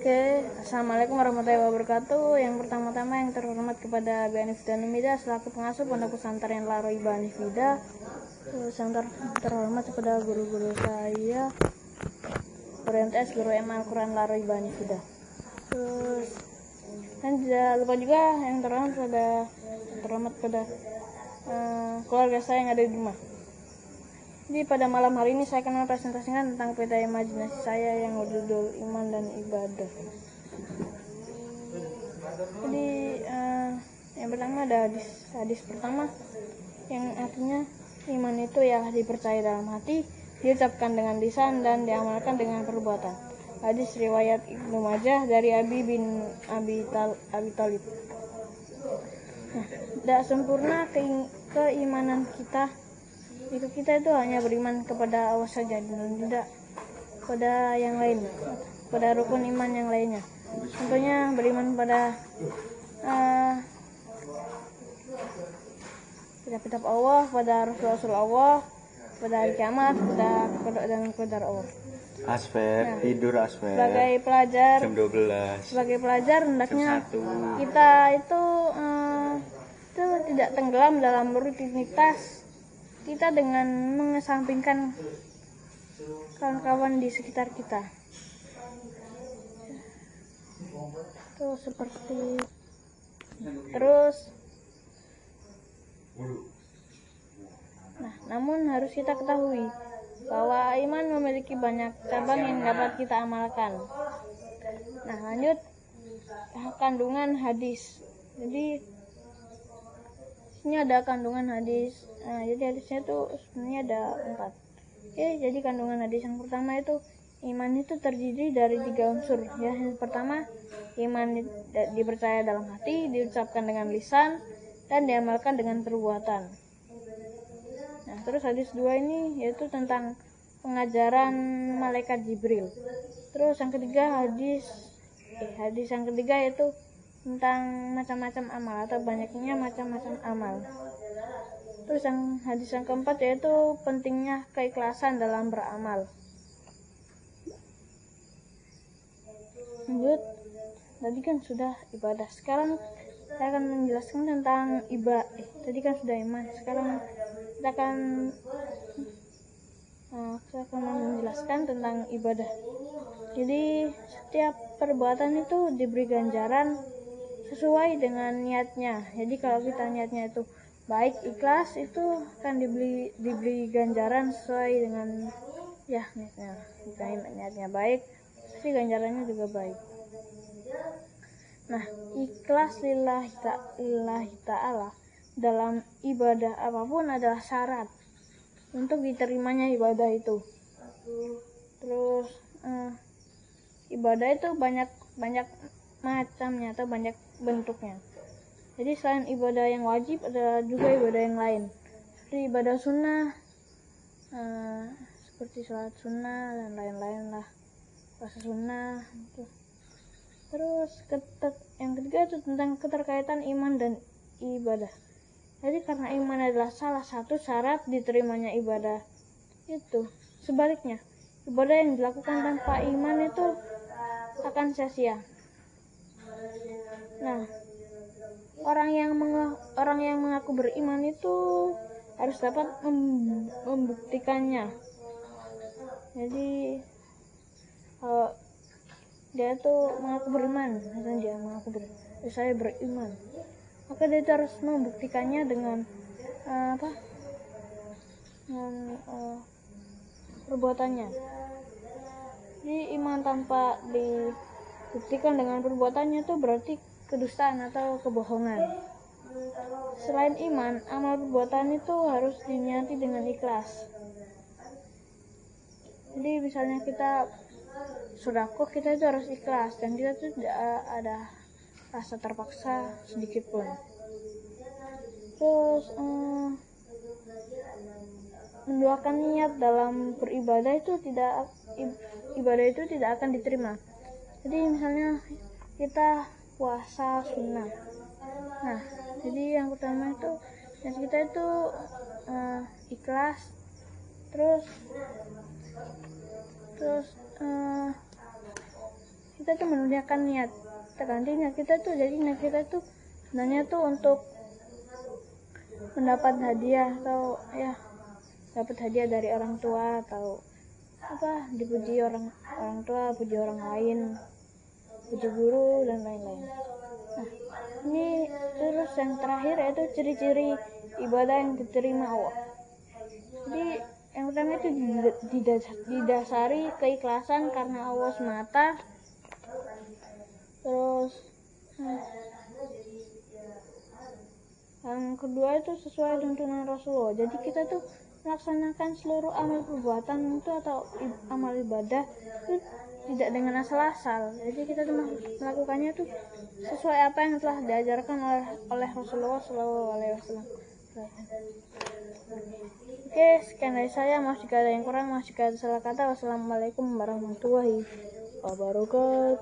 Oke, Assalamualaikum warahmatullahi wabarakatuh. Yang pertama-tama yang terhormat kepada Bu Hanif dan Umida selaku pengasuh Pondok Pesantren Laroi Banifida. Terus yang terhormat kepada guru-guru saya, Guru MTS, Guru MA Al-Quran Laroi Banifida. Terus dan tidak lupa juga yang terhormat pada keluarga saya yang ada di rumah. Jadi pada malam hari ini saya akan mempresentasikan tentang peta imajinasi saya yang berjudul Iman dan Ibadah. Jadi yang pertama ada hadis pertama yang artinya iman itu ialah dipercaya dalam hati, diucapkan dengan lisan dan diamalkan dengan perbuatan. Hadis riwayat Ibnu Majah dari Abi bin Abi Thalib. Nah, tidak sempurna keimanan kita itu hanya beriman kepada Allah saja dan tidak pada yang lain, pada rukun iman yang lainnya. Contohnya beriman pada kitab-kitab Allah, pada Rasul Allah, pada hari kiamat, pada qada dan qadar Allah. Tidur Asfer. Sebagai pelajar Jam 12. Sebagai pelajar hendaknya Jam 1. kita itu tidak tenggelam dalam rutinitas kita dengan mengesampingkan kawan-kawan di sekitar kita. Itu seperti namun harus kita ketahui bahwa iman memiliki banyak cabang yang dapat kita amalkan. Nah, lanjut kandungan hadis. Jadi ini ada kandungan hadis. Jadi hadisnya itu sebenarnya ada 4. Oke, jadi kandungan hadis yang pertama itu iman itu terdiri dari 3 unsur. Ya, yang pertama iman dipercaya dalam hati, diucapkan dengan lisan, dan diamalkan dengan perbuatan. Nah, terus hadis 2 ini yaitu tentang pengajaran malaikat Jibril. Terus yang ketiga hadis yang ketiga yaitu tentang macam-macam amal atau banyaknya macam-macam amal. Terus yang hadis yang keempat yaitu pentingnya keikhlasan dalam beramal. Lanjut, tadi kan sudah ibadah. Sekarang saya akan menjelaskan tentang tadi kan sudah iman. Sekarang saya akan menjelaskan tentang ibadah. Jadi setiap perbuatan itu diberi ganjaran sesuai dengan niatnya. Jadi kalau kita niatnya itu baik, ikhlas, itu akan diberi ganjaran sesuai dengan niatnya. Jika niatnya baik, pasti ganjarannya juga baik. Nah, ikhlas lillahi ta'ala dalam ibadah apapun adalah syarat untuk diterimanya ibadah itu. Terus ibadah itu banyak macamnya atau banyak bentuknya. Jadi selain ibadah yang wajib ada juga ibadah yang lain, seperti ibadah sunnah, seperti sholat sunnah dan lain-lain lah, puasa sunnah. Terus yang ketiga itu tentang keterkaitan iman dan ibadah. Jadi karena iman adalah salah satu syarat diterimanya ibadah itu, sebaliknya ibadah yang dilakukan tanpa iman itu akan sia-sia. Nah, orang yang mengaku beriman itu harus dapat membuktikannya. Jadi kalau dia tuh mengaku beriman, misalnya dia mengaku saya beriman, maka dia harus membuktikannya dengan perbuatannya. Jadi iman tanpa dibuktikan dengan perbuatannya itu berarti kedustaan atau kebohongan. Selain iman, amal perbuatan itu harus diniati dengan ikhlas. Jadi misalnya kita sedekah, kita itu harus ikhlas dan kita itu tidak ada rasa terpaksa sedikit pun. Terus menduakan niat dalam beribadah itu ibadah itu tidak akan diterima. Jadi misalnya kita puasa sunnah. Nah, jadi yang pertama itu kita itu ikhlas. Terus kita tuh menunaikan niat. Terganti niat kita tuh, jadi niat kita tuh sebenarnya tuh untuk mendapat hadiah atau ya dapat hadiah dari orang tua atau apa, dipuji orang tua, puji orang lain, puji guru dan lain-lain. Nah, ini terus yang terakhir yaitu ciri-ciri ibadah yang diterima Allah. Jadi yang pertama itu didasari keikhlasan karena Allah semata. Terus yang kedua itu sesuai tuntunan Rasulullah. Jadi kita tuh melaksanakan seluruh amal perbuatan itu atau amal ibadah itu tidak dengan asal-asal. Jadi kita tuh melakukannya tuh sesuai apa yang telah diajarkan oleh Rasulullah SAW. Oke, sekian dari saya. Maaf jika ada yang kurang, maaf jika ada salah kata. Wassalamualaikum warahmatullahi wabarakatuh.